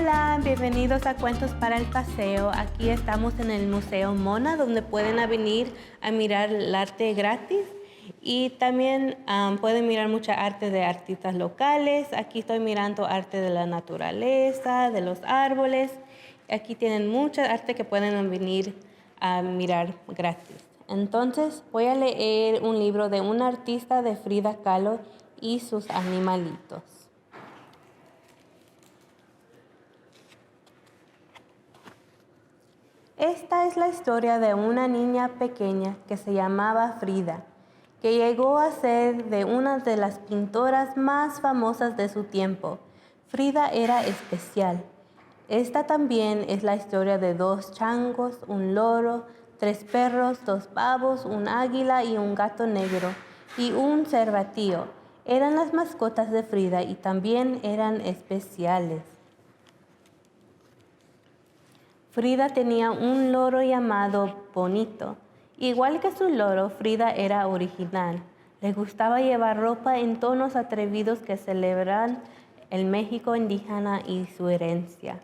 Hola, bienvenidos a Cuentos para el Paseo. Aquí estamos en el Museo Mona, donde pueden venir a mirar el arte gratis y también pueden mirar mucha arte de artistas locales. Aquí estoy mirando arte de la naturaleza, de los árboles. Aquí tienen mucha arte que pueden venir a mirar gratis. Entonces voy a leer un libro de una artista de Frida Kahlo y sus animalitos. Esta es la historia de una niña pequeña que se llamaba Frida, que llegó a ser de una de las pintoras más famosas de su tiempo. Frida era especial. Esta también es la historia de 2 changos, un loro, 3 perros, 2 pavos, un águila y un gato negro, y un cervatillo. Eran las mascotas de Frida y también eran especiales. Frida tenía un loro llamado Bonito. Igual que su loro, Frida era original. Le gustaba llevar ropa en tonos atrevidos que celebran el México indígena y su herencia.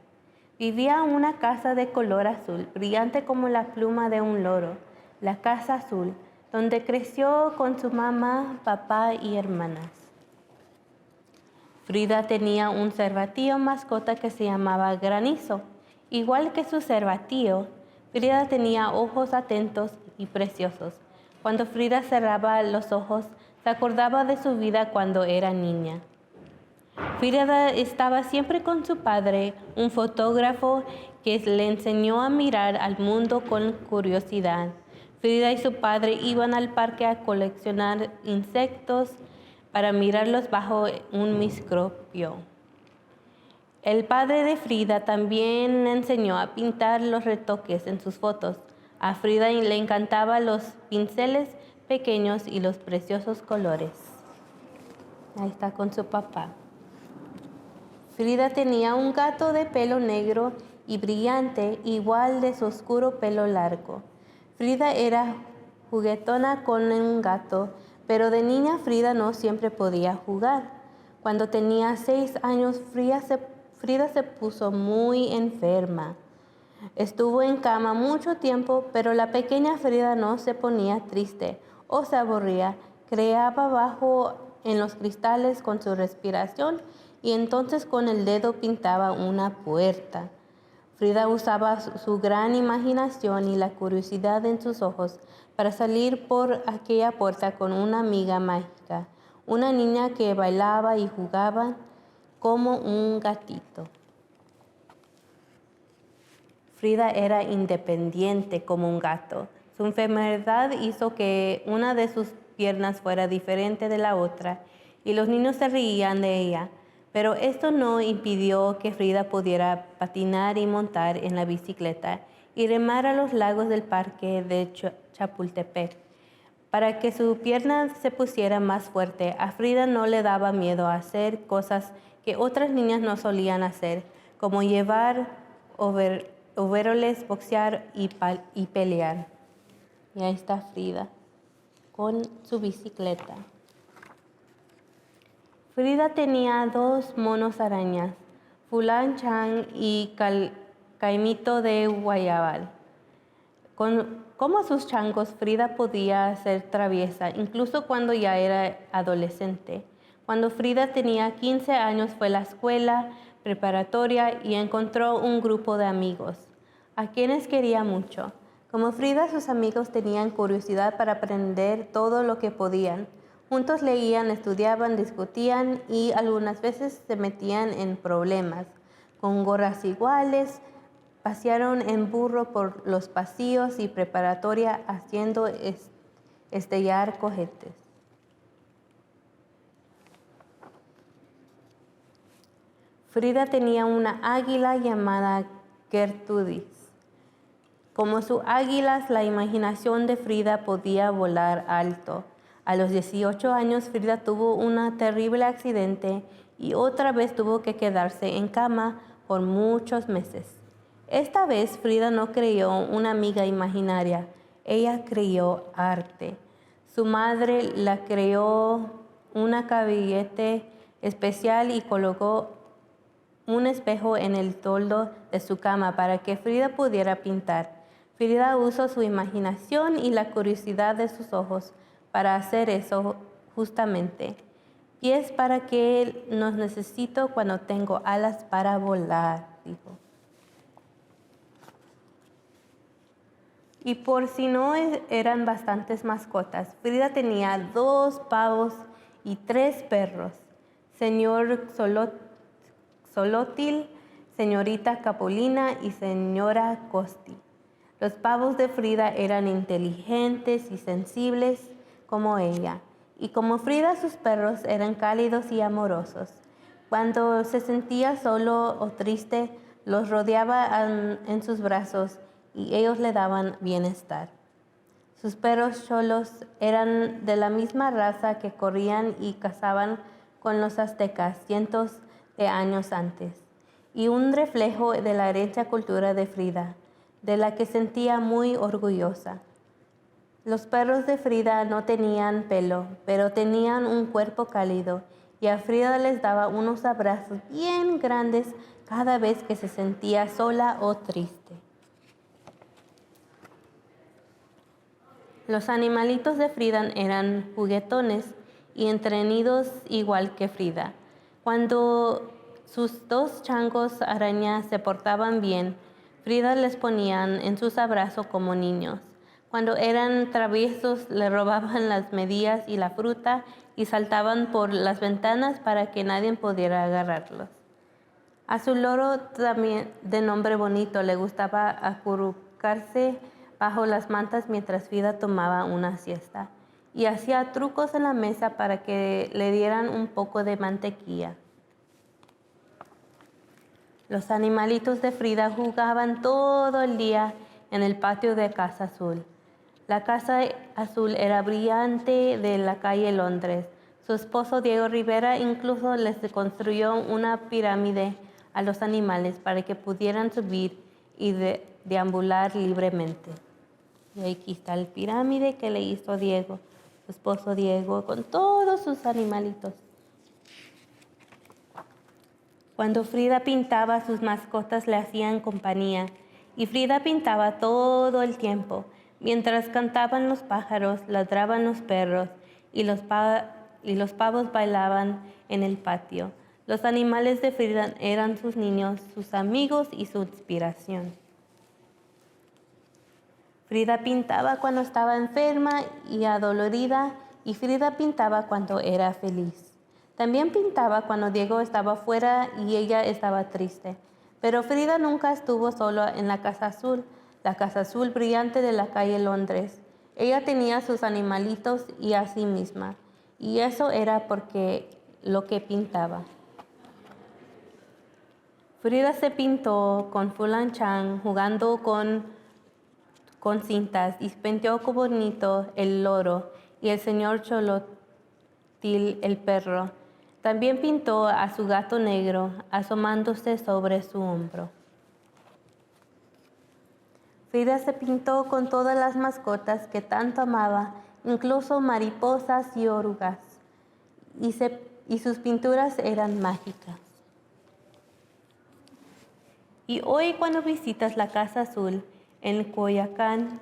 Vivía en una casa de color azul, brillante como la pluma de un loro, la Casa Azul, donde creció con su mamá, papá y hermanas. Frida tenía un cervatillo mascota que se llamaba Granizo. Igual que su cervatillo, Frida tenía ojos atentos y preciosos. Cuando Frida cerraba los ojos, se acordaba de su vida cuando era niña. Frida estaba siempre con su padre, un fotógrafo que le enseñó a mirar al mundo con curiosidad. Frida y su padre iban al parque a coleccionar insectos para mirarlos bajo un microscopio. El padre de Frida también le enseñó a pintar los retoques en sus fotos. A Frida le encantaban los pinceles pequeños y los preciosos colores. Ahí está con su papá. Frida tenía un gato de pelo negro y brillante, igual de su oscuro pelo largo. Frida era juguetona con un gato, pero de niña Frida no siempre podía jugar. Cuando tenía 6 años, Frida se puso muy enferma. Estuvo en cama mucho tiempo, pero la pequeña Frida no se ponía triste o se aburría. Creaba bajo en los cristales con su respiración y entonces con el dedo pintaba una puerta. Frida usaba su gran imaginación y la curiosidad en sus ojos para salir por aquella puerta con una amiga mágica, una niña que bailaba y jugaba como un gatito. Frida era independiente como un gato. Su enfermedad hizo que una de sus piernas fuera diferente de la otra y los niños se reían de ella. Pero esto no impidió que Frida pudiera patinar y montar en la bicicleta y remar a los lagos del parque de Chapultepec. Para que su pierna se pusiera más fuerte, a Frida no le daba miedo hacer cosas que otras niñas no solían hacer, como llevar overoles, boxear y pelear. Y ahí está Frida con su bicicleta. Frida tenía 2 monos arañas, Fulan Chan y Caimito de Guayabal. Como sus changos, Frida podía ser traviesa, incluso cuando ya era adolescente. Cuando Frida tenía 15 años fue a la escuela preparatoria y encontró un grupo de amigos, a quienes quería mucho. Como Frida, sus amigos tenían curiosidad para aprender todo lo que podían. Juntos leían, estudiaban, discutían y algunas veces se metían en problemas. Con gorras iguales, pasearon en burro por los pasillos y preparatoria haciendo estellar cohetes. Frida tenía una águila llamada Gertrudis. Como sus águilas, la imaginación de Frida podía volar alto. A los 18 años, Frida tuvo un terrible accidente y otra vez tuvo que quedarse en cama por muchos meses. Esta vez Frida no creó una amiga imaginaria, ella creó arte. Su madre la creó una caballete especial y colocó un espejo en el toldo de su cama para que Frida pudiera pintar. Frida usó su imaginación y la curiosidad de sus ojos para hacer eso justamente. Pies para que los necesito cuando tengo alas para volar, dijo. Y por si no eran bastantes mascotas, Frida tenía 2 pavos y 3 perros. Señor Solótil, señorita Capolina y señora Costi. Los pavos de Frida eran inteligentes y sensibles como ella. Y como Frida, sus perros eran cálidos y amorosos. Cuando se sentía solo o triste, los rodeaba en sus brazos y ellos le daban bienestar. Sus perros cholos eran de la misma raza que corrían y cazaban con los aztecas cientos de años antes, y un reflejo de la herencia cultura de Frida, de la que sentía muy orgullosa. Los perros de Frida no tenían pelo, pero tenían un cuerpo cálido, y a Frida les daba unos abrazos bien grandes cada vez que se sentía sola o triste. Los animalitos de Frida eran juguetones y entretenidos igual que Frida. Cuando sus 2 changos arañas se portaban bien, Frida les ponían en sus abrazos como niños. Cuando eran traviesos, le robaban las medias y la fruta y saltaban por las ventanas para que nadie pudiera agarrarlos. A su loro, también de nombre Bonito, le gustaba acurrucarse bajo las mantas mientras Frida tomaba una siesta y hacía trucos en la mesa para que le dieran un poco de mantequilla. Los animalitos de Frida jugaban todo el día en el patio de Casa Azul. La Casa Azul era brillante de la calle Londres. Su esposo Diego Rivera incluso les construyó una pirámide a los animales para que pudieran subir y deambular libremente. Y aquí está la pirámide que le hizo Diego, su esposo Diego, con todos sus animalitos. Cuando Frida pintaba, sus mascotas le hacían compañía, y Frida pintaba todo el tiempo. Mientras cantaban los pájaros, ladraban los perros, y los pavos bailaban en el patio. Los animales de Frida eran sus niños, sus amigos y su inspiración. Frida pintaba cuando estaba enferma y adolorida, y Frida pintaba cuando era feliz. También pintaba cuando Diego estaba fuera y ella estaba triste. Pero Frida nunca estuvo sola en la Casa Azul brillante de la calle Londres. Ella tenía sus animalitos y a sí misma, y eso era porque lo que pintaba. Frida se pintó con Fulan Chang jugando con cintas y pintó como Bonito el loro y el señor Cholotil el perro. También pintó a su gato negro asomándose sobre su hombro. Frida se pintó con todas las mascotas que tanto amaba, incluso mariposas y orugas, y sus pinturas eran mágicas. Y hoy, cuando visitas la Casa Azul en Coyoacán,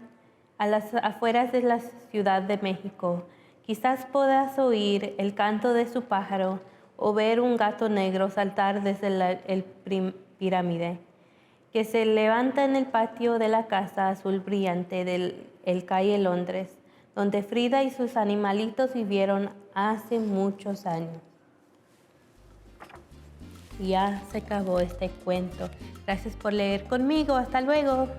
a las afueras de la Ciudad de México, quizás puedas oír el canto de su pájaro o ver un gato negro saltar desde el pirámide que se levanta en el patio de la Casa Azul brillante del calle Londres, donde Frida y sus animalitos vivieron hace muchos años. Ya se acabó este cuento. Gracias por leer conmigo. Hasta luego.